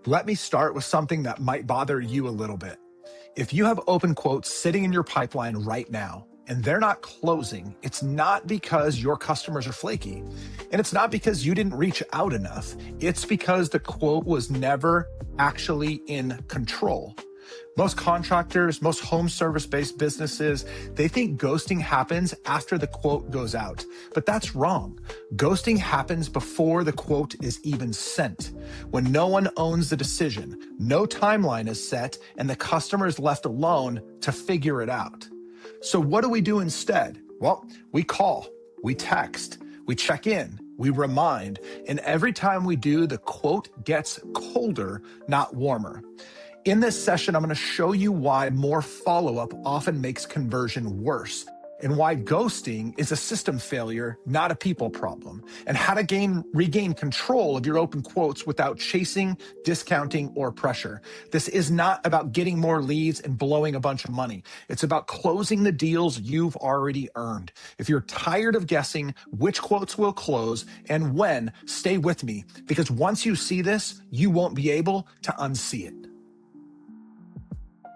Let me start with something that might bother you a little bit. If you have open quotes sitting in your pipeline right now and they're not closing, it's not because your customers are flaky. And it's not because you didn't reach out enough. It's because the quote was never actually in control. Most contractors, most home service-based businesses, they think ghosting happens after the quote goes out. But that's wrong. Ghosting happens before the quote is even sent. When no one owns the decision, no timeline is set, and the customer is left alone to figure it out. So what do we do instead? Well, we call, we text, we check in, we remind, and every time we do, the quote gets colder, not warmer. In this session, I'm going to show you why more follow-up often makes conversion worse, and why ghosting is a system failure, not a people problem, and how to regain control of your open quotes without chasing, discounting, or pressure. This is not about getting more leads and blowing a bunch of money. It's about closing the deals you've already earned. If you're tired of guessing which quotes will close and when, stay with me, because once you see this, you won't be able to unsee it.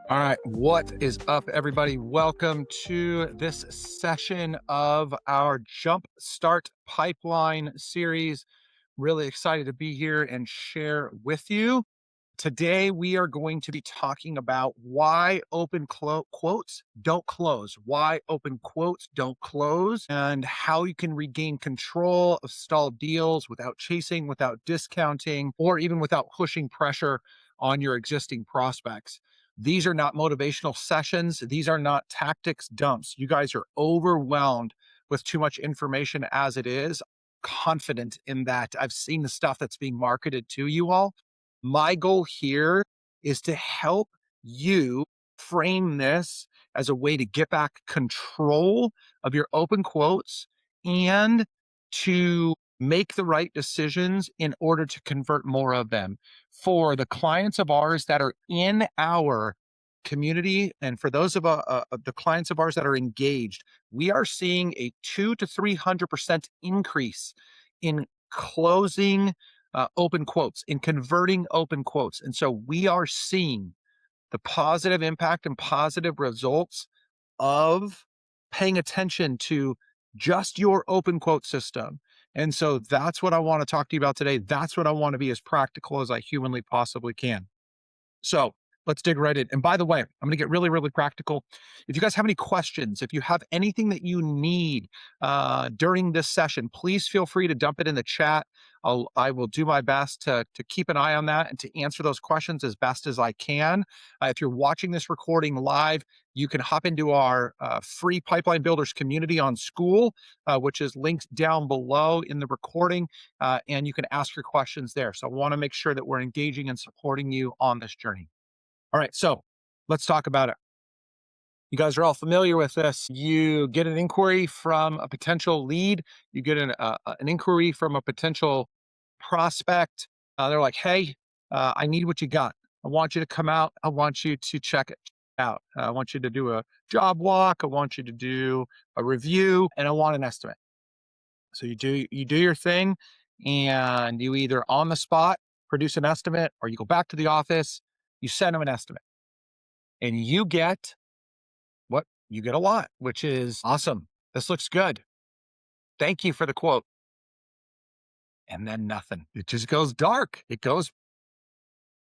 All right, what is up, everybody? Welcome to this session of our Jumpstart Pipeline series. Really excited to be here and share with you. Today, we are going to be talking about why open quotes don't close, why open quotes don't close, and how you can regain control of stalled deals without chasing, without discounting, or even without pushing pressure on your existing prospects. These are not motivational sessions. These are not tactics dumps. You guys are overwhelmed with too much information as it is. Confident in that. I've seen the stuff that's being marketed to you all. My goal here is to help you frame this as a way to get back control of your open quotes and to make the right decisions in order to convert more of them. For the clients of ours that are in our community, and for those of the clients of ours that are engaged, we are seeing a 200 to 300% increase in closing open quotes, in converting open quotes. And so we are seeing the positive impact and positive results of paying attention to just your open quote system. And so that's what I want to talk to you about today. That's what I want to be as practical as I humanly possibly can. So let's dig right in. And by the way, I'm going to get really, really practical. If you guys have any questions, if you have anything that you need during this session, please feel free to dump it in the chat. I will do my best to keep an eye on that and to answer those questions as best as I can. If you're watching this recording live, you can hop into our free Pipeline Builders community on School, which is linked down below in the recording, and you can ask your questions there. So I want to make sure that we're engaging and supporting you on this journey. All right, so let's talk about it. You guys are all familiar with this. You get an inquiry from a potential lead. You get an inquiry from a potential prospect. They're like, hey, I need what you got. I want you to come out. I want you to check it out. I want you to do a job walk. I want you to do a review, and I want an estimate. So you do your thing, and you either on the spot produce an estimate, or you go back to the office, you send them an estimate. And you get what? You get a lot, which is awesome. This looks good. Thank you for the quote. And then nothing. It just goes dark. It goes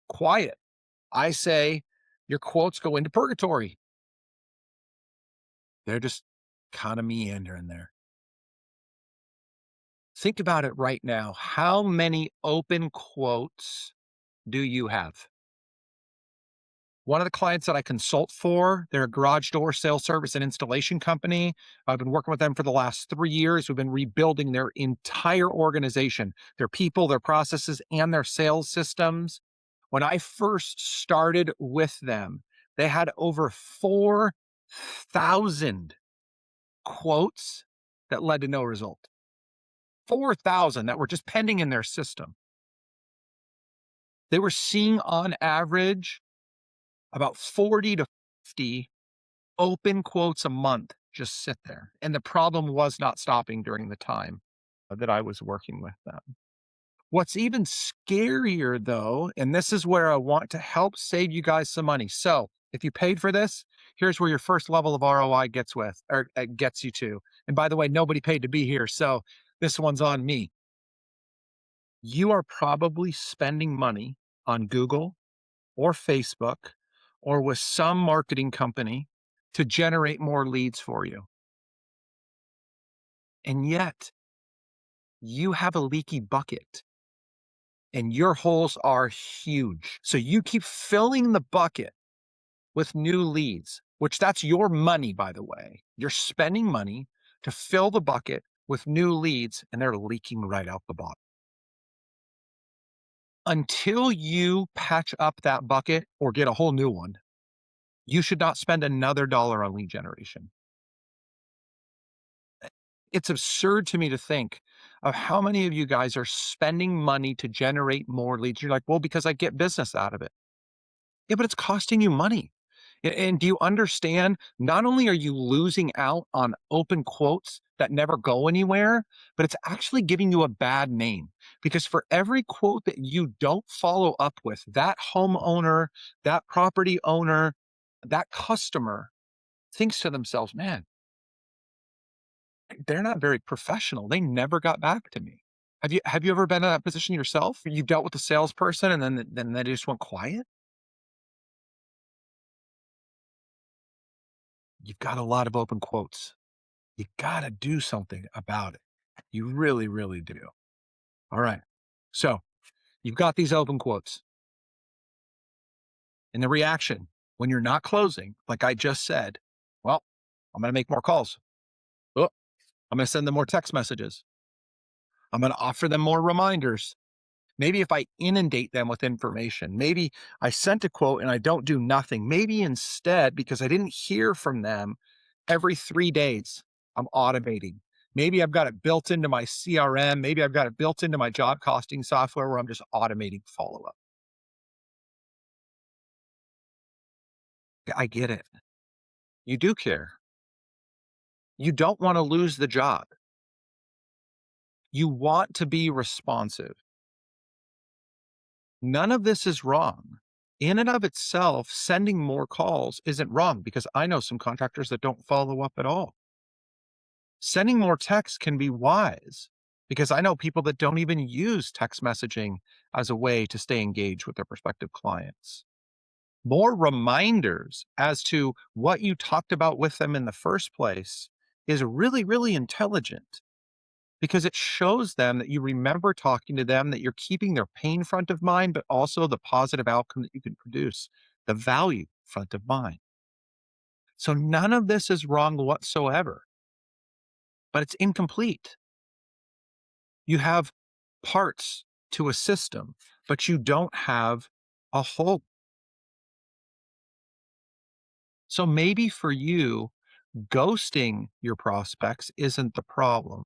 quiet. I say your quotes go into purgatory. They're just kind of meandering there. Think about it right now. How many open quotes do you have? One of the clients that I consult for, they're a garage door sales service and installation company. I've been working with them for the last 3 years. We've been rebuilding their entire organization, their people, their processes, and their sales systems. When I first started with them, they had over 4,000 quotes that led to no result. 4,000 that were just pending in their system. They were seeing on average about 40 to 50 open quotes a month just sit there. And the problem was not stopping during the time that I was working with them. What's even scarier though, and this is where I want to help save you guys some money. So if you paid for this, here's where your first level of ROI gets you to. And by the way, nobody paid to be here. So this one's on me. You are probably spending money on Google or Facebook or with some marketing company to generate more leads for you. And yet you have a leaky bucket and your holes are huge. So you keep filling the bucket with new leads, which that's your money, by the way. You're spending money to fill the bucket with new leads and they're leaking right out the bottom. Until you patch up that bucket or get a whole new one, you should not spend another dollar on lead generation. It's absurd to me to think of how many of you guys are spending money to generate more leads. You're like, well, because I get business out of it. Yeah, but it's costing you money. And do you understand? Not only are you losing out on open quotes that never go anywhere, but it's actually giving you a bad name because for every quote that you don't follow up with, that homeowner, that property owner, that customer thinks to themselves, man, they're not very professional. They never got back to me. Have you ever been in that position yourself? You dealt with a salesperson and then they just went quiet? You've got a lot of open quotes. You got to do something about it. You really, really do. All right. So you've got these open quotes. And the reaction when you're not closing, like I just said, well, I'm going to make more calls. Oh, I'm going to send them more text messages. I'm going to offer them more reminders. Maybe if I inundate them with information, maybe I sent a quote and I don't do nothing. Maybe instead, because I didn't hear from them every 3 days, I'm automating. Maybe I've got it built into my CRM. Maybe I've got it built into my job costing software where I'm just automating follow up. I get it. You do care. You don't want to lose the job. You want to be responsive. None of this is wrong. In and of itself, sending more calls isn't wrong because I know some contractors that don't follow up at all. Sending more texts can be wise because I know people that don't even use text messaging as a way to stay engaged with their prospective clients. More reminders as to what you talked about with them in the first place is really, really intelligent because it shows them that you remember talking to them, that you're keeping their pain front of mind, but also the positive outcome that you can produce, the value front of mind. So none of this is wrong whatsoever, but it's incomplete. You have parts to a system, but you don't have a whole. So maybe for you, ghosting your prospects isn't the problem.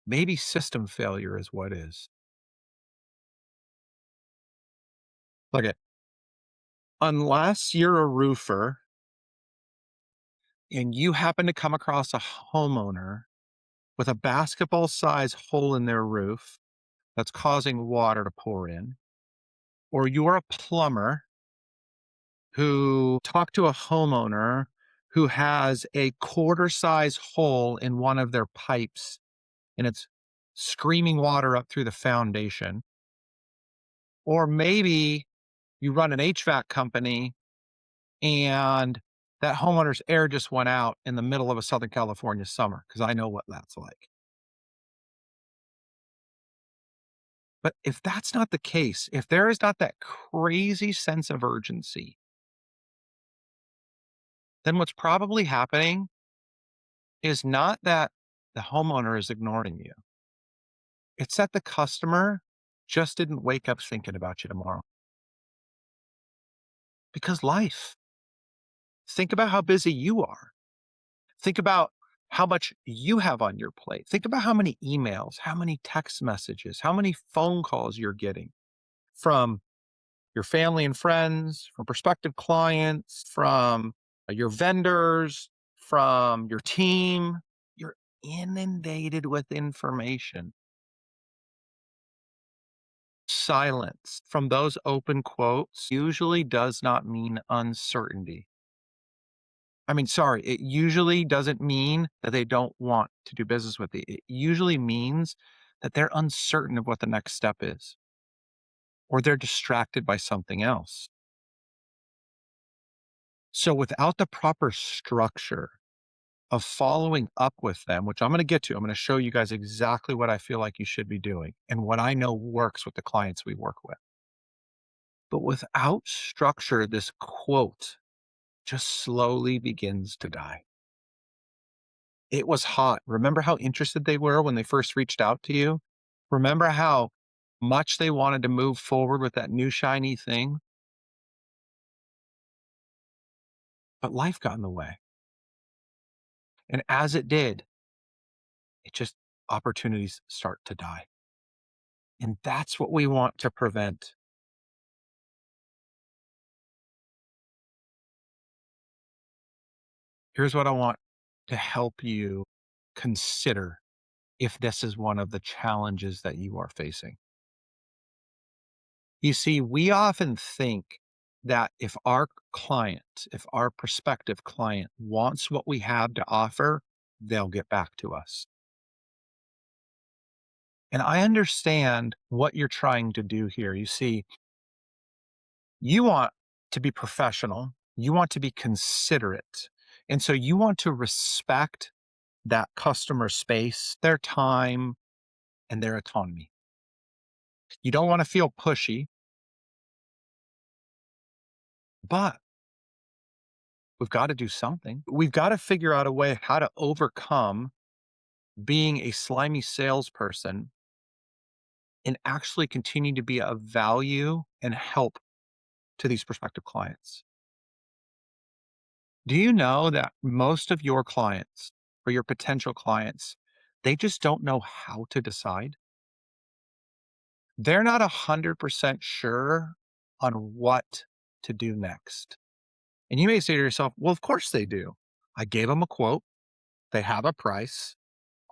Maybe system failure is what is. Look at unless you're a roofer and you happen to come across a homeowner with a basketball size hole in their roof that's causing water to pour in, or you're a plumber who talked to a homeowner who has a quarter size hole in one of their pipes and it's screaming water up through the foundation. Or maybe you run an HVAC company and that homeowner's air just went out in the middle of a Southern California summer, because I know what that's like. But if that's not the case, if there is not that crazy sense of urgency, then what's probably happening is not that the homeowner is ignoring you. It's that the customer just didn't wake up thinking about you tomorrow. Because life. Think about how busy you are. Think about how much you have on your plate. Think about how many emails, how many text messages, how many phone calls you're getting from your family and friends, from prospective clients, from your vendors, from your team. You're inundated with information. Silence from those open quotes usually does not mean uncertainty. I mean, sorry, it usually doesn't mean that they don't want to do business with you. It usually means that they're uncertain of what the next step is, or they're distracted by something else. So without the proper structure of following up with them, which I'm going to get to, I'm going to show you guys exactly what I feel like you should be doing and what I know works with the clients we work with. But without structure, this quote just slowly begins to die. It was hot. Remember how interested they were when they first reached out to you? Remember how much they wanted to move forward with that new shiny thing? But life got in the way. And as it did, it just opportunities start to die. And that's what we want to prevent. Here's what I want to help you consider if this is one of the challenges that you are facing. You see, we often think that if our prospective client wants what we have to offer, they'll get back to us. And I understand what you're trying to do here. You see, you want to be professional, you want to be considerate. And so you want to respect that customer space, their time, and their autonomy. You don't want to feel pushy, but we've got to do something. We've got to figure out a way how to overcome being a slimy salesperson and actually continue to be of value and help to these prospective clients. Do you know that most of your clients or your potential clients, they just don't know how to decide? They're not 100% sure on what to do next. And you may say to yourself, well, of course they do. I gave them a quote, they have a price.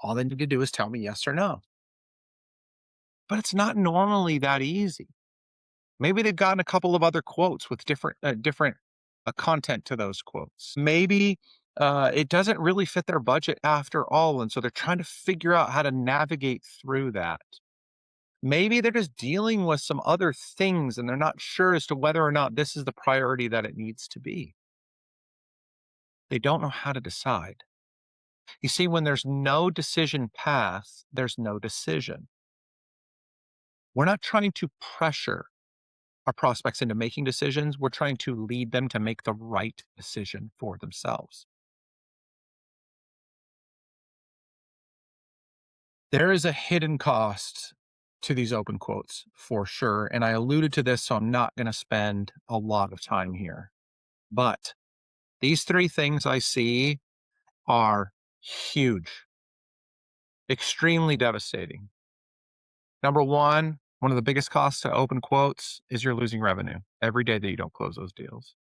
All they need to do is tell me yes or no. But it's not normally that easy. Maybe they've gotten a couple of other quotes with different content to those quotes. Maybe it doesn't really fit their budget after all, and so they're trying to figure out how to navigate through that. Maybe they're just dealing with some other things, and they're not sure as to whether or not this is the priority that it needs to be. They don't know how to decide. You see, when there's no decision path, there's no decision. We're not trying to pressure our prospects into making decisions. We're trying to lead them to make the right decision for themselves. There is a hidden cost to these open quotes for sure. And I alluded to this, so I'm not going to spend a lot of time here. But these three things I see are huge, extremely devastating. Number one of the biggest costs to open quotes is you're losing revenue every day that you don't close those deals.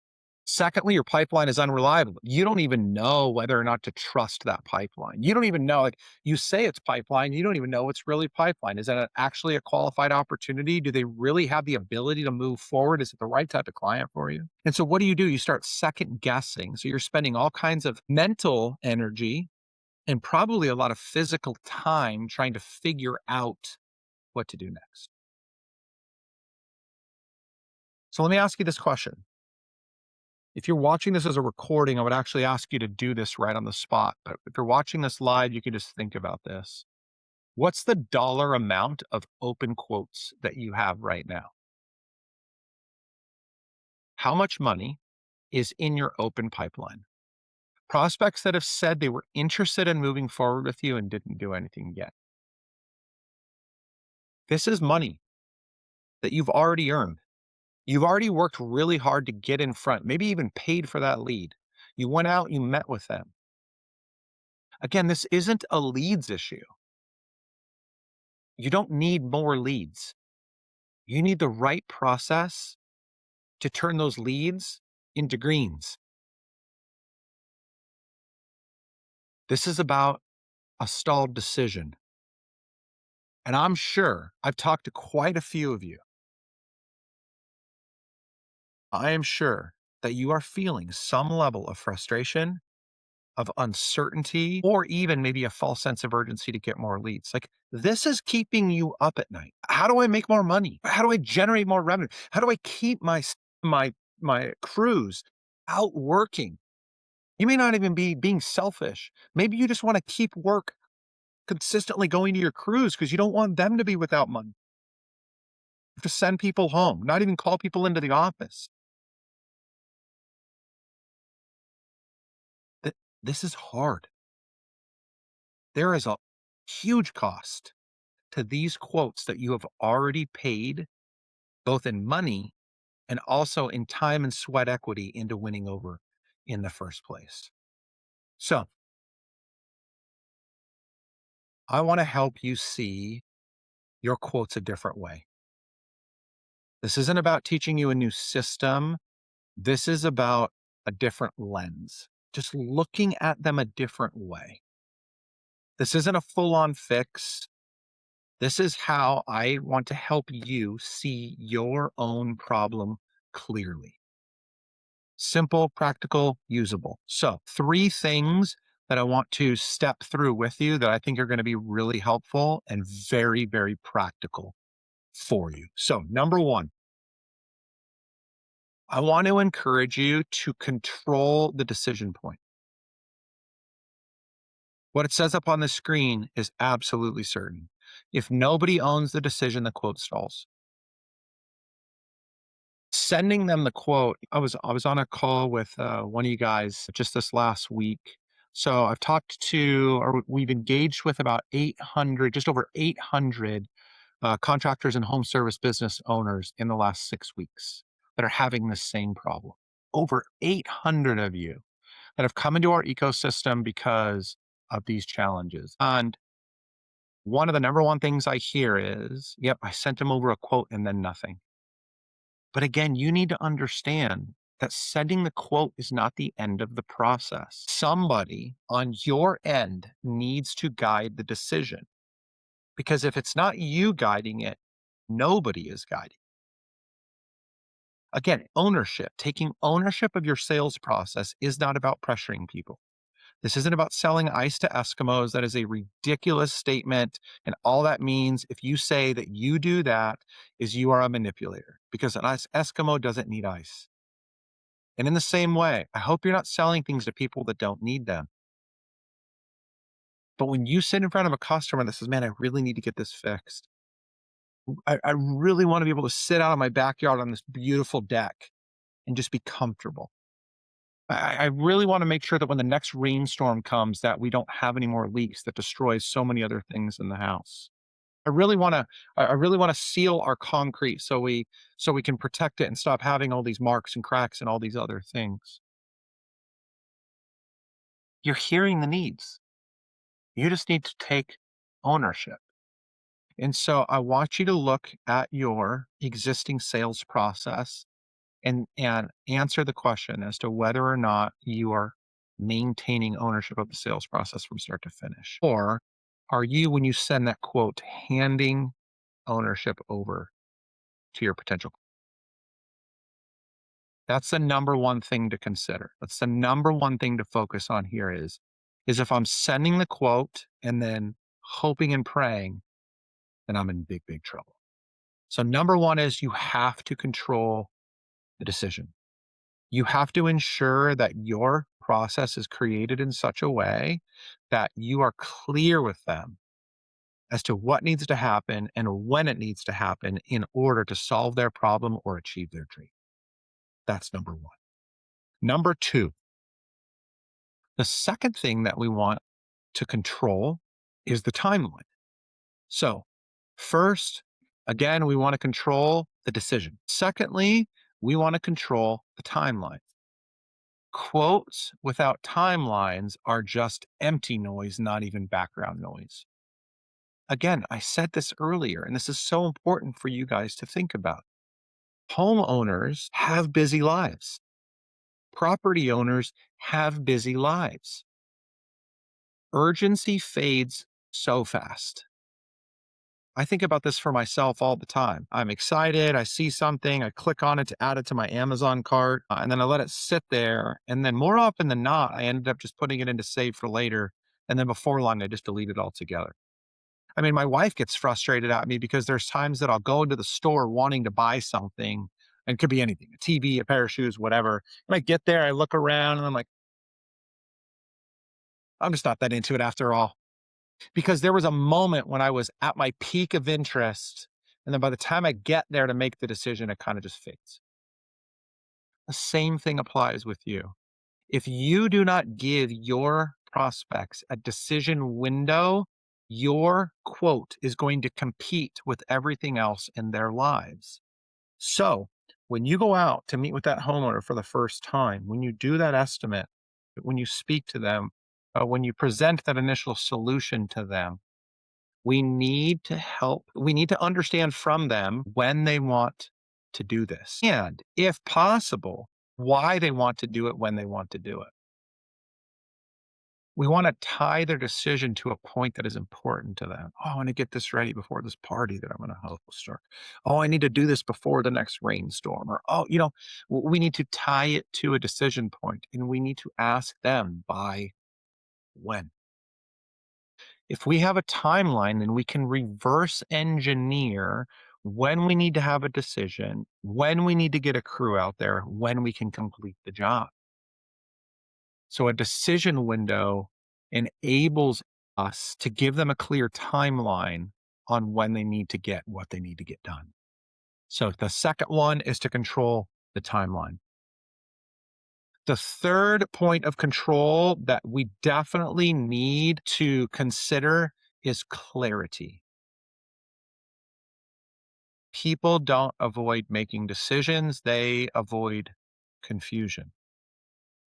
Secondly, your pipeline is unreliable. You don't even know whether or not to trust that pipeline. You don't even know, like you say it's pipeline, you don't even know it's really pipeline. Is that actually a qualified opportunity? Do they really have the ability to move forward? Is it the right type of client for you? And so what do? You start second guessing. So you're spending all kinds of mental energy and probably a lot of physical time trying to figure out what to do next. So let me ask you this question. If you're watching this as a recording, I would actually ask you to do this right on the spot. But if you're watching this live, you can just think about this. What's the dollar amount of open quotes that you have right now? How much money is in your open pipeline? Prospects that have said they were interested in moving forward with you and didn't do anything yet. This is money that you've already earned. You've already worked really hard to get in front, maybe even paid for that lead. You went out, you met with them. Again, this isn't a leads issue. You don't need more leads. You need the right process to turn those leads into greens. This is about a stalled decision. And I'm sure I've talked to quite a few of you. I am sure that you are feeling some level of frustration, of uncertainty, or even maybe a false sense of urgency to get more leads. Like this is keeping you up at night. How do I make more money? How do I generate more revenue? How do I keep my crews out working? You may not even be being selfish. Maybe you just want to keep work consistently going to your crews because you don't want them to be without money. You have to send people home, not even call people into the office. Th- This is hard. There is a huge cost to these quotes that you have already paid, both in money and also in time and sweat equity into winning over in the first place. So I want to help you see your quotes a different way. This isn't about teaching you a new system. This is about a different lens, just looking at them a different way. This isn't a full on fix. This is how I want to help you see your own problem clearly. Simple, practical, usable. So, three things that I want to step through with you that I think are going to be really helpful and very, very practical for you. So, number one, I want to encourage you to control the decision point. What it says up on the screen is absolutely certain. If nobody owns the decision, the quote stalls. Sending them the quote, I was on a call with one of you guys just this last week. So I've talked to, or we've engaged with about 800, just over 800 contractors and home service business owners in the last 6 weeks that are having the same problem. Over 800 of you that have come into our ecosystem because of these challenges. And one of the number one things I hear is, yep, I sent them over a quote and then nothing. But again, you need to understand that sending the quote is not the end of the process. Somebody on your end needs to guide the decision because if it's not you guiding it, nobody is guiding. Again, ownership, taking ownership of your sales process is not about pressuring people. This isn't about selling ice to Eskimos. That is a ridiculous statement. And all that means, if you say that you do that, is you are a manipulator because an Eskimo doesn't need ice. And in the same way, I hope you're not selling things to people that don't need them. But when you sit in front of a customer that says, man, I really need to get this fixed. I really want to be able to sit out in my backyard on this beautiful deck and just be comfortable. I really want to make sure that when the next rainstorm comes, that we don't have any more leaks that destroys so many other things in the house. I really want to, I really want to seal our concrete so we can protect it and stop having all these marks and cracks and all these other things. You're hearing the needs. You just need to take ownership. And so I want you to look at your existing sales process and answer the question as to whether or not you are maintaining ownership of the sales process from start to finish. Or are you, when you send that quote, handing ownership over to your potential? That's the number one thing to consider. That's the number one thing to focus on here is if I'm sending the quote and then hoping and praying, then I'm in big, big trouble. So number one is you have to control the decision. You have to ensure that your process is created in such a way that you are clear with them as to what needs to happen and when it needs to happen in order to solve their problem or achieve their dream. That's number one. Number two, the second thing that we want to control is the timeline. So, first, again, we want to control the decision. Secondly, we want to control the timeline. Quotes without timelines are just empty noise, not even background noise. Again, I said this earlier, and this is so important for you guys to think about. Homeowners have busy lives. Property owners have busy lives. Urgency fades so fast. I think about this for myself all the time. I'm excited. I see something. I click on it to add it to my Amazon cart, and then I let it sit there. And then more often than not, I ended up just putting it into save for later. And then before long, I just delete it altogether. I mean, my wife gets frustrated at me because there's times that I'll go into the store wanting to buy something, and it could be anything, a TV, a pair of shoes, whatever. And I get there, I look around, and I'm like, I'm just not that into it after all. Because there was a moment when I was at my peak of interest, and then by the time I get there to make the decision, it kind of just fades. The same thing applies with you. If you do not give your prospects a decision window, your quote is going to compete with everything else in their lives. So, when you go out to meet with that homeowner for the first time, when you do that estimate, when you speak to them, when you present that initial solution to them, we need to understand from them when they want to do this. And if possible, why they want to do it when they want to do it. We want to tie their decision to a point that is important to them. Oh, I want to get this ready before this party that I'm going to host, or oh, I need to do this before the next rainstorm, or oh, we need to tie it to a decision point, and we need to ask them by when. If we have a timeline, then we can reverse engineer when we need to have a decision, when we need to get a crew out there, when we can complete the job. So a decision window enables us to give them a clear timeline on when they need to get what they need to get done. So the second one is to control the timeline. The third point of control that we definitely need to consider is clarity. People don't avoid making decisions, they avoid confusion.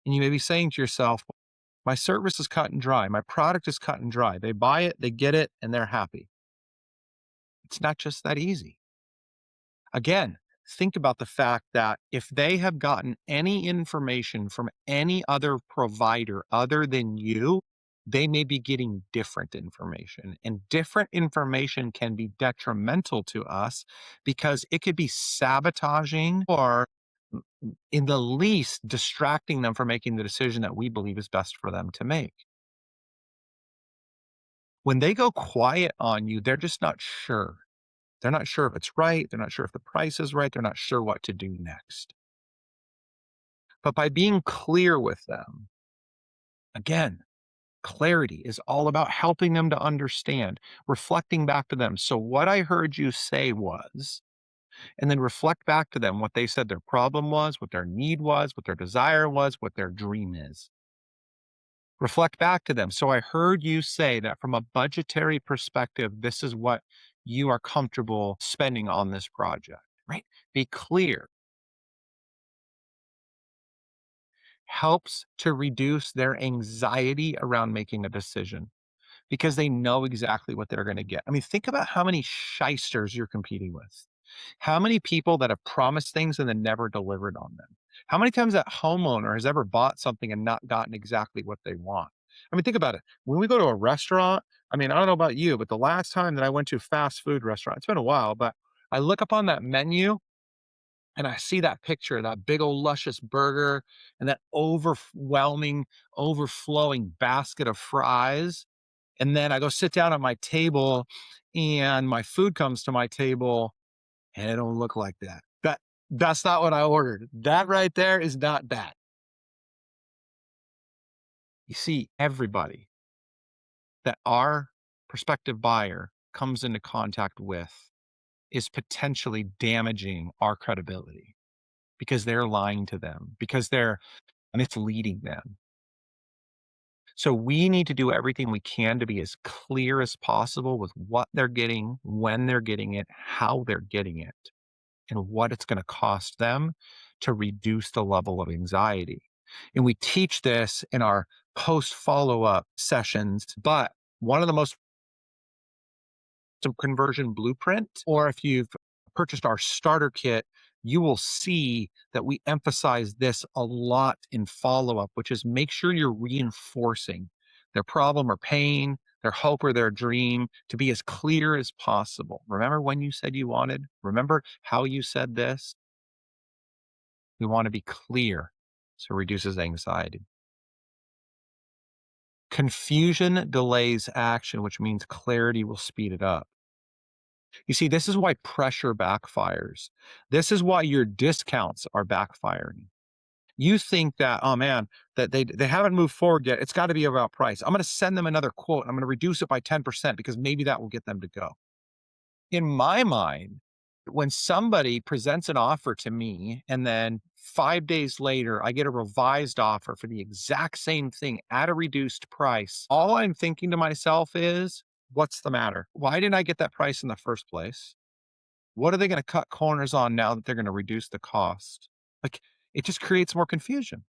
And you may be saying to yourself, my service is cut and dry, my product is cut and dry. They buy it, they get it, and they're happy. It's not just that easy. Again, think about the fact that if they have gotten any information from any other provider other than you, they may be getting different information. And different information can be detrimental to us because it could be sabotaging or, in the least, distracting them from making the decision that we believe is best for them to make. When they go quiet on you, they're just not sure. They're not sure if it's right. They're not sure if the price is right. They're not sure what to do next. But by being clear with them, again, clarity is all about helping them to understand, reflecting back to them. So, what I heard you say was, and then reflect back to them what they said their problem was, what their need was, what their desire was, what their dream is. Reflect back to them. So, I heard you say that from a budgetary perspective, this is what you are comfortable spending on this project, right? Be clear. Helps to reduce their anxiety around making a decision because they know exactly what they're going to get. I mean, think about how many shysters you're competing with. How many people that have promised things and then never delivered on them? How many times that homeowner has ever bought something and not gotten exactly what they want? I mean, think about it. When we go to a restaurant, I mean, I don't know about you, but the last time that I went to a fast food restaurant, it's been a while, but I look up on that menu and I see that picture, that big old luscious burger and that overwhelming, overflowing basket of fries. And then I go sit down at my table and my food comes to my table and it don't look like that. That's not what I ordered. That right there is not that. You see, everybody that our prospective buyer comes into contact with is potentially damaging our credibility because they're lying to them, because they're misleading them. So we need to do everything we can to be as clear as possible with what they're getting, when they're getting it, how they're getting it, and what it's going to cost them to reduce the level of anxiety. And we teach this in our post follow up sessions. But one of the most conversion blueprint, or if you've purchased our starter kit, you will see that we emphasize this a lot in follow up, which is make sure you're reinforcing their problem or pain, their hope or their dream to be as clear as possible. Remember when you said you wanted? Remember how you said this? We want to be clear so it reduces anxiety. Confusion delays action, which means clarity will speed it up. You see, this is why pressure backfires. This is why your discounts are backfiring. You think that, oh man, that they haven't moved forward yet. It's got to be about price. I'm going to send them another quote. I'm going to reduce it by 10% because maybe that will get them to go. In my mind, when somebody presents an offer to me and then 5 days later, I get a revised offer for the exact same thing at a reduced price, all I'm thinking to myself is, what's the matter? Why didn't I get that price in the first place? What are they going to cut corners on now that they're going to reduce the cost? Like, it just creates more confusion.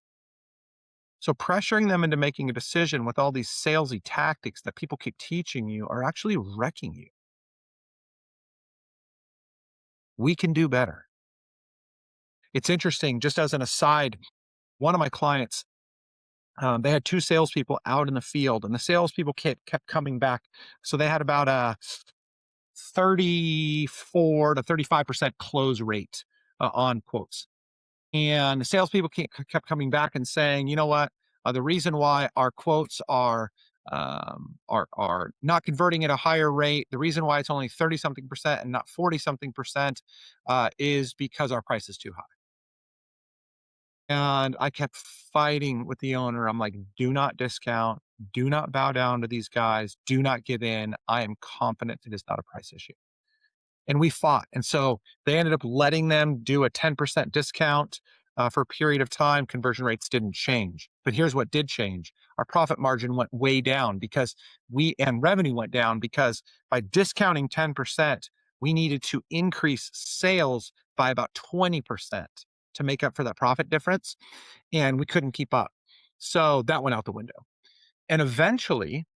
So pressuring them into making a decision with all these salesy tactics that people keep teaching you are actually wrecking you. We can do better. It's interesting, just as an aside, one of my clients, they had two salespeople out in the field, and the salespeople kept coming back. So they had about a 34 to 35% close rate on quotes. And the salespeople kept coming back and saying, you know what? The reason why our quotes are not converting at a higher rate, the reason why it's only 30 something percent and not 40 something percent is because our price is too high. And I kept fighting with the owner. I'm like, do not discount, do not bow down to these guys, do not give in. I am confident it is not a price issue. And we fought. And so they ended up letting them do a 10% discount for a period of time. Conversion rates didn't change. But here's what did change: our profit margin went way down because and revenue went down because by discounting 10%, we needed to increase sales by about 20% to make up for that profit difference. And we couldn't keep up. So that went out the window. And eventually,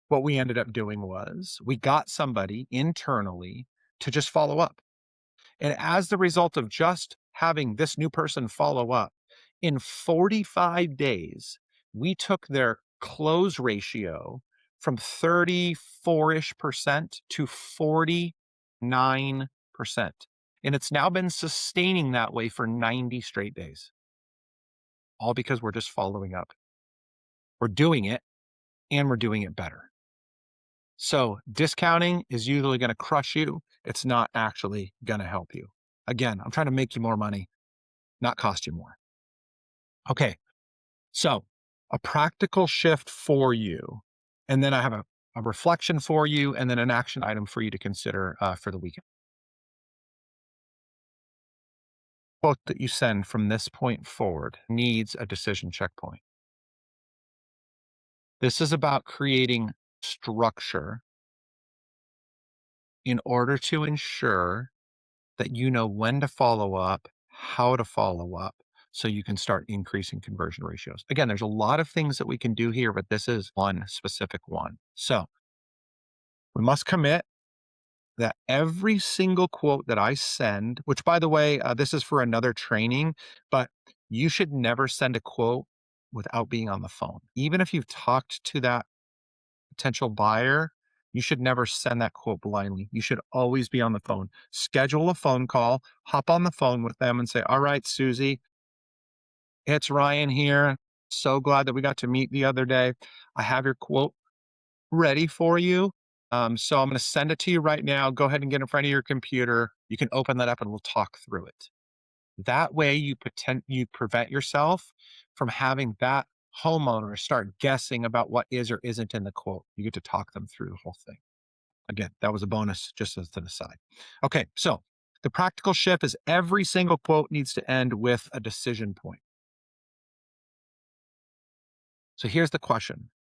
what we ended up doing was we got somebody internally to just follow up. And as the result of just having this new person follow up, in 45 days, we took their close ratio from 34-ish percent to 49%. And it's now been sustaining that way for 90 straight days, all because we're just following up. We're doing it and we're doing it better. So discounting is usually going to crush you. It's not actually going to help you. Again, I'm trying to make you more money, not cost you more. Okay. So a practical shift for you. And then I have a reflection for you and then an action item for you to consider for the weekend. Quote that you send from this point forward needs a decision checkpoint. This is about creating structure in order to ensure that you know when to follow up, how to follow up, so you can start increasing conversion ratios. Again, there's a lot of things that we can do here, but this is one specific one. So we must commit that every single quote that I send, which by the way, this is for another training, but you should never send a quote without being on the phone. Even if you've talked to that potential buyer, you should never send that quote blindly. You should always be on the phone. Schedule a phone call, hop on the phone with them and say, all right, Susie, it's Ryan here. So glad that we got to meet the other day. I have your quote ready for you. So I'm going to send it to you right now. Go ahead and get in front of your computer. You can open that up and we'll talk through it. That way you prevent yourself from having that homeowner start guessing about what is or isn't in the quote. You get to talk them through the whole thing. Again, that was a bonus just as an aside. Okay, so the practical shift is every single quote needs to end with a decision point. So here's the question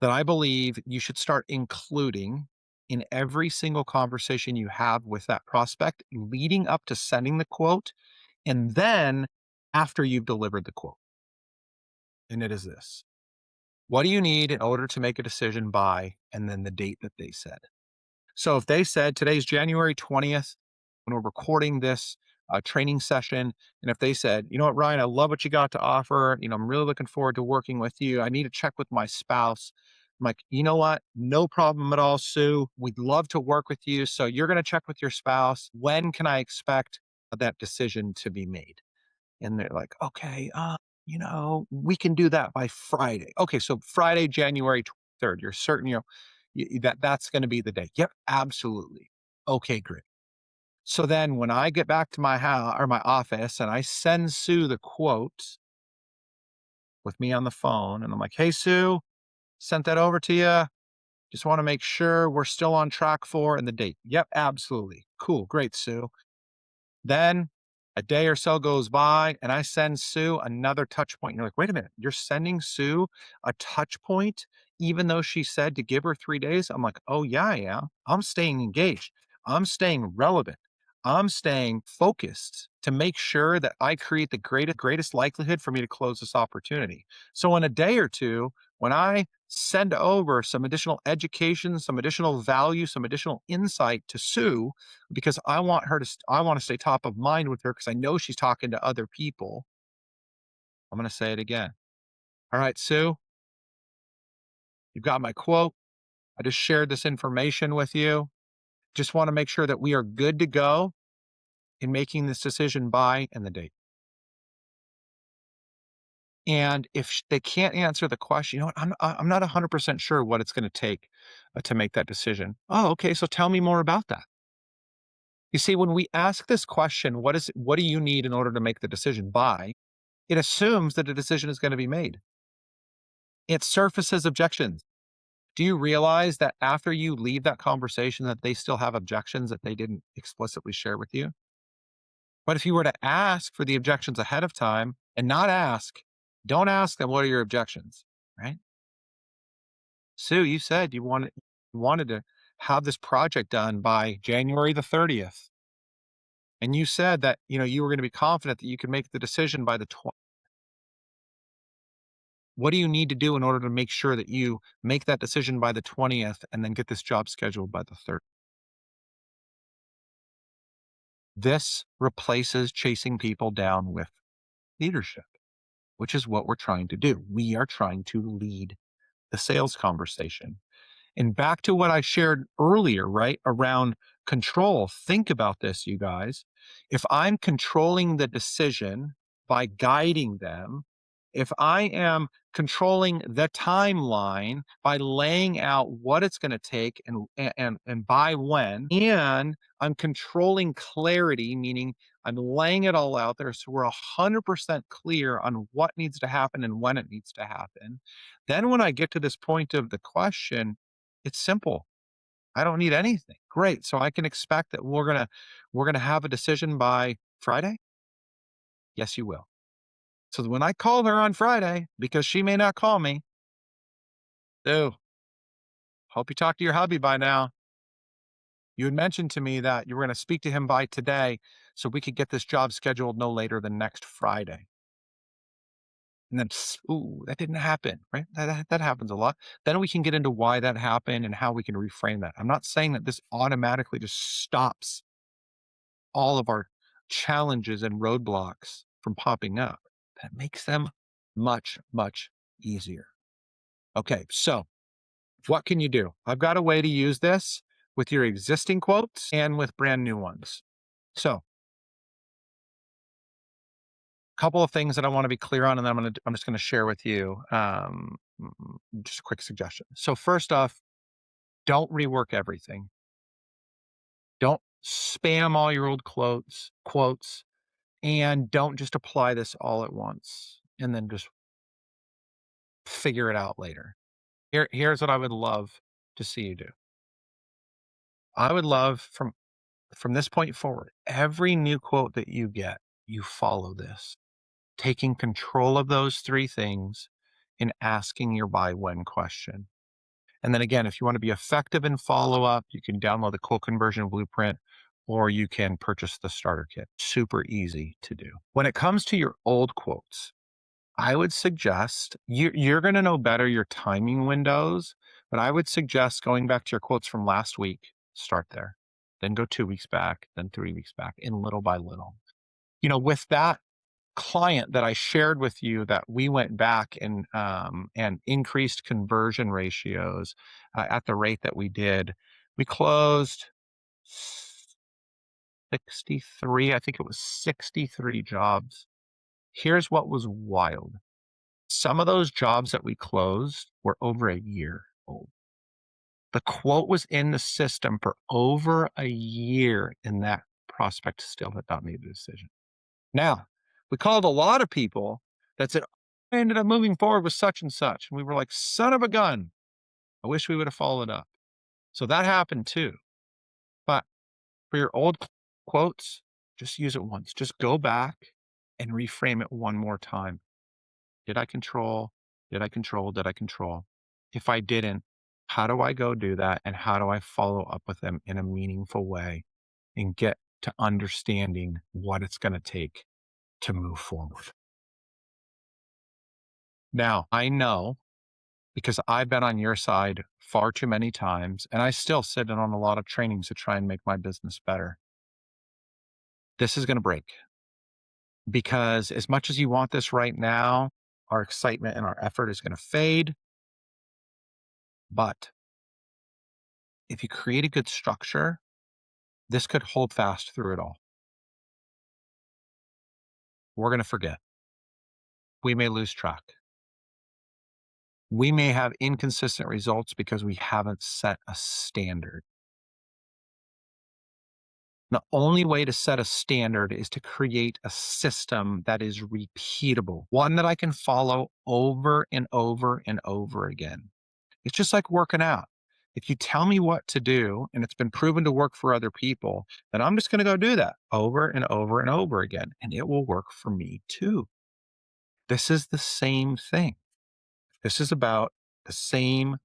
that I believe you should start including in every single conversation you have with that prospect leading up to sending the quote and then after you've delivered the quote. And it is this: what do you need in order to make a decision by, and then the date that they said. So if they said today's January 20th, when we're recording this training session, and if they said, you know what, Ryan, I love what you got to offer. I'm really looking forward to working with you. I need to check with my spouse. I'm like, you know what? No problem at all, Sue. We'd love to work with you. So you're going to check with your spouse. When can I expect that decision to be made? And they're like, okay, we can do that by Friday. Okay, so Friday, January 23rd. You're certain that's going to be the day. Yep, absolutely. Okay, great. So then when I get back to my house or my office and I send Sue the quote with me on the phone, and I'm like, hey, Sue, sent that over to you. Just want to make sure we're still on track for and the date. Yep, absolutely. Cool. Great, Sue. Then a day or so goes by and I send Sue another touch point. And you're like, wait a minute, you're sending Sue a touch point, even though she said to give her 3 days? I'm like, oh, yeah, I am. I'm staying engaged. I'm staying relevant. I'm staying focused to make sure that I create the greatest likelihood for me to close this opportunity. So in a day or two, when I send over some additional education, some additional value, some additional insight to Sue, because I want to stay top of mind with her because I know she's talking to other people. I'm going to say it again. All right, Sue, you've got my quote. I just shared this information with you. Just want to make sure that we are good to go in making this decision by and the date. And if they can't answer the question, you know what? I'm not 100% sure what it's going to take to make that decision. Oh, okay. So tell me more about that. You see, when we ask this question, what do you need in order to make the decision by? It assumes that a decision is going to be made. It surfaces objections. Do you realize that after you leave that conversation that they still have objections that they didn't explicitly share with you? But if you were to ask for the objections ahead of time and not ask, don't ask them, what are your objections, right? Sue, you said you wanted to have this project done by January the 30th. And you said that, you were going to be confident that you could make the decision by the 20th. What do you need to do in order to make sure that you make that decision by the 20th and then get this job scheduled by the 3rd? This replaces chasing people down with leadership, which is what we're trying to do. We are trying to lead the sales conversation. And back to what I shared earlier, right? Around control. Think about this, you guys. If I'm controlling the decision by guiding them, if I am controlling the timeline by laying out what it's going to take and by when, and I'm controlling clarity, meaning I'm laying it all out there so we're 100% clear on what needs to happen and when it needs to happen. Then when I get to this point of the question, it's simple. I don't need anything. Great. So I can expect that we're gonna have a decision by Friday? Yes, you will. So when I call her on Friday, because she may not call me, "Oh, hope you talked to your hubby by now. You had mentioned to me that you were gonna speak to him by today so we could get this job scheduled no later than next Friday." And then, ooh, that didn't happen, right? That happens a lot. Then we can get into why that happened and how we can reframe that. I'm not saying that this automatically just stops all of our challenges and roadblocks from popping up. That makes them much, much easier. Okay, so what can you do? I've got a way to use this with your existing quotes and with brand new ones. So, a couple of things that I want to be clear on, and then I'm just going to share with you just a quick suggestion. So, first off, don't rework everything. Don't spam all your old quotes, and don't just apply this all at once and then just figure it out later. Here's what I would love to see you do. I would love from this point forward, every new quote that you get, you follow this, taking control of those three things and asking your why when question. And then again, if you want to be effective in follow up, you can download the quote conversion blueprint or you can purchase the starter kit. Super easy to do. When it comes to your old quotes, I would suggest you're going to know better your timing windows, but I would suggest going back to your quotes from last week, start there, then go 2 weeks back, then 3 weeks back, and little by little. With that, client that I shared with you that we went back and increased conversion ratios at the rate that we did, we closed 63, I think it was 63 jobs. Here's what was wild. Some of those jobs that we closed were over a year old. The quote was in the system for over a year, and that prospect still had not made a decision. Now, we called a lot of people that said, I ended up moving forward with such and such. And we were like, son of a gun. I wish we would have followed up. So that happened too. But for your old quotes, just use it once. Just go back and reframe it one more time. Did I control? Did I control? Did I control? If I didn't, how do I go do that? And how do I follow up with them in a meaningful way and get to understanding what it's going to take to move forward? Now, I know because I've been on your side far too many times, and I still sit in on a lot of trainings to try and make my business better. This is going to break because as much as you want this right now, our excitement and our effort is going to fade. But if you create a good structure, this could hold fast through it all. We're going to forget. We may lose track. We may have inconsistent results because we haven't set a standard. The only way to set a standard is to create a system that is repeatable, one that I can follow over and over and over again. It's just like working out. If you tell me what to do and it's been proven to work for other people, then I'm just going to go do that over and over and over again, and it will work for me too. This is the same thing. This is about the same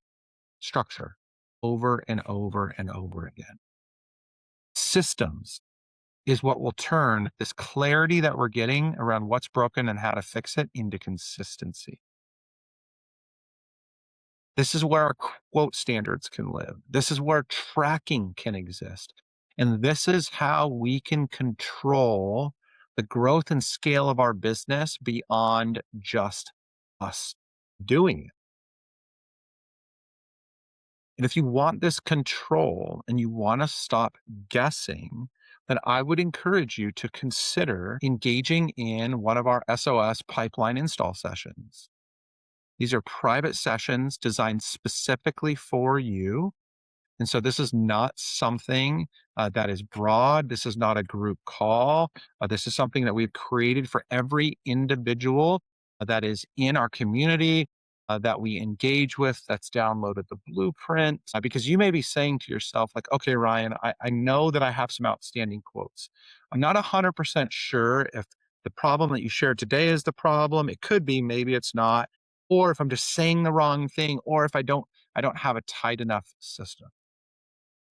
structure over and over and over again. Systems is what will turn this clarity that we're getting around what's broken and how to fix it into consistency. This is where our quote standards can live. This is where tracking can exist. And this is how we can control the growth and scale of our business beyond just us doing it. And if you want this control and you want to stop guessing, then I would encourage you to consider engaging in one of our SOS pipeline install sessions. These are private sessions designed specifically for you. And so this is not something that is broad. This is not a group call. This is something that we've created for every individual that is in our community that we engage with, that's downloaded the blueprint. Because you may be saying to yourself, like, okay, Ryan, I know that I have some outstanding quotes. I'm not 100% sure if the problem that you shared today is the problem. It could be, maybe it's not. Or if I'm just saying the wrong thing, or if I don't have a tight enough system.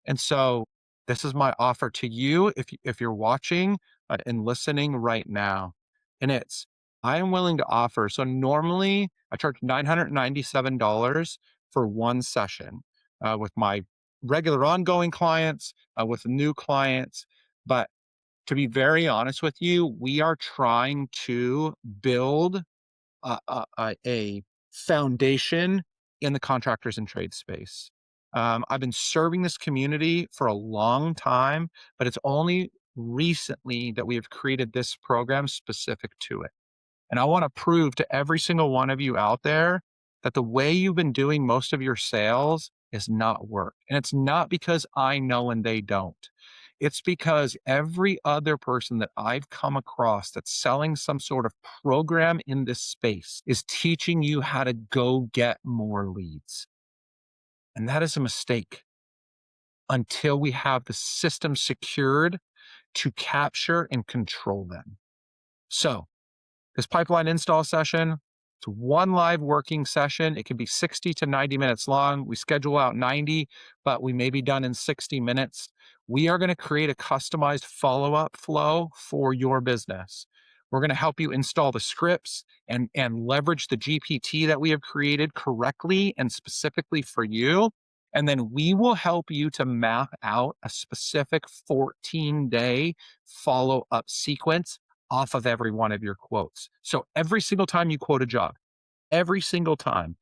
And so this is my offer to you if you're watching and listening right now. And it's, I am willing to offer. So normally I charge $997 for one session with my regular ongoing clients, with new clients. But to be very honest with you, we are trying to build a foundation in the contractors and trade space. I've been serving this community for a long time, but it's only recently that we have created this program specific to it. And I want to prove to every single one of you out there that the way you've been doing most of your sales is not work. And it's not because I know and they don't. It's because every other person that I've come across that's selling some sort of program in this space is teaching you how to go get more leads. And that is a mistake until we have the system secured to capture and control them. So this pipeline install session, it's one live working session. It can be 60 to 90 minutes long. We schedule out 90, but we may be done in 60 minutes. We are going to create a customized follow-up flow for your business. We're going to help you install the scripts and leverage the GPT that we have created correctly and specifically for you. And then we will help you to map out a specific 14-day follow-up sequence off of every one of your quotes. So every single time you quote a job, every single time,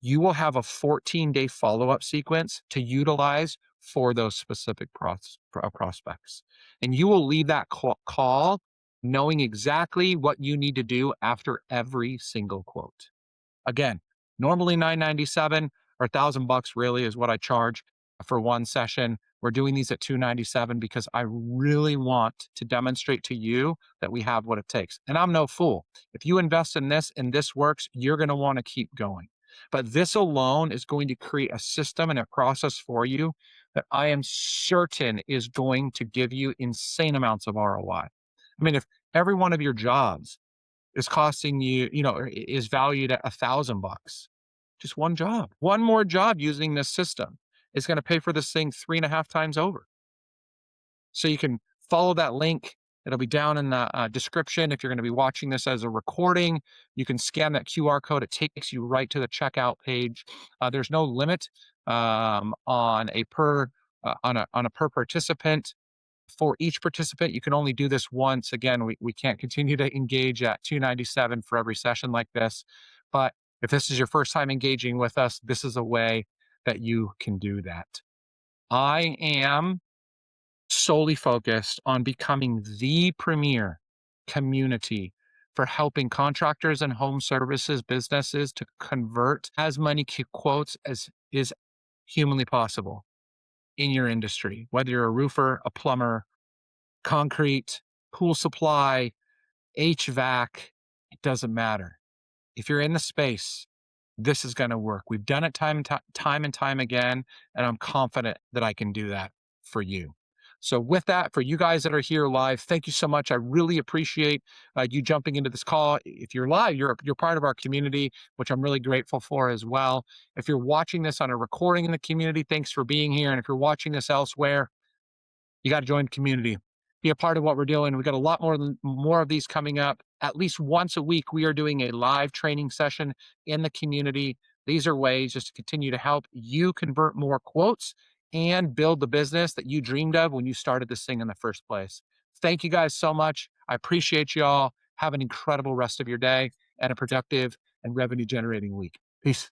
you will have a 14-day follow-up sequence to utilize for those specific prospects. And you will leave that call knowing exactly what you need to do after every single quote. Again, normally $997 or $1,000 really is what I charge for one session. We're doing these at $297 because I really want to demonstrate to you that we have what it takes. And I'm no fool. If you invest in this and this works, you're going to want to keep going. But this alone is going to create a system and a process for you that I am certain is going to give you insane amounts of ROI. I mean, if every one of your jobs is costing you, is valued at $1,000, just one job, one more job using this system is going to pay for this thing 3.5 times over. So you can follow that link. It'll be down in the description. If you're going to be watching this as a recording, you can scan that QR code. It takes you right to the checkout page. There's no limit on a per participant. For each participant, you can only do this once. Again, we can't continue to engage at $297 for every session like this. But if this is your first time engaging with us, this is a way that you can do that. I am solely focused on becoming the premier community for helping contractors and home services businesses to convert as many quotes as is humanly possible in your industry, whether you're a roofer, a plumber, concrete, pool supply, HVAC, it doesn't matter. If you're in the space, this is going to work. We've done it time and time again, and I'm confident that I can do that for you. So with that, for you guys that are here live, thank you so much. I really appreciate you jumping into this call. If you're live, you're part of our community, which I'm really grateful for as well. If you're watching this on a recording in the community, thanks for being here. And if you're watching this elsewhere, you got to join the community, be a part of what we're doing. We got a lot more of these coming up. At least once a week, we are doing a live training session in the community. These are ways just to continue to help you convert more quotes and build the business that you dreamed of when you started this thing in the first place. Thank you guys so much. I appreciate you all. Have an incredible rest of your day and a productive and revenue generating week. Peace.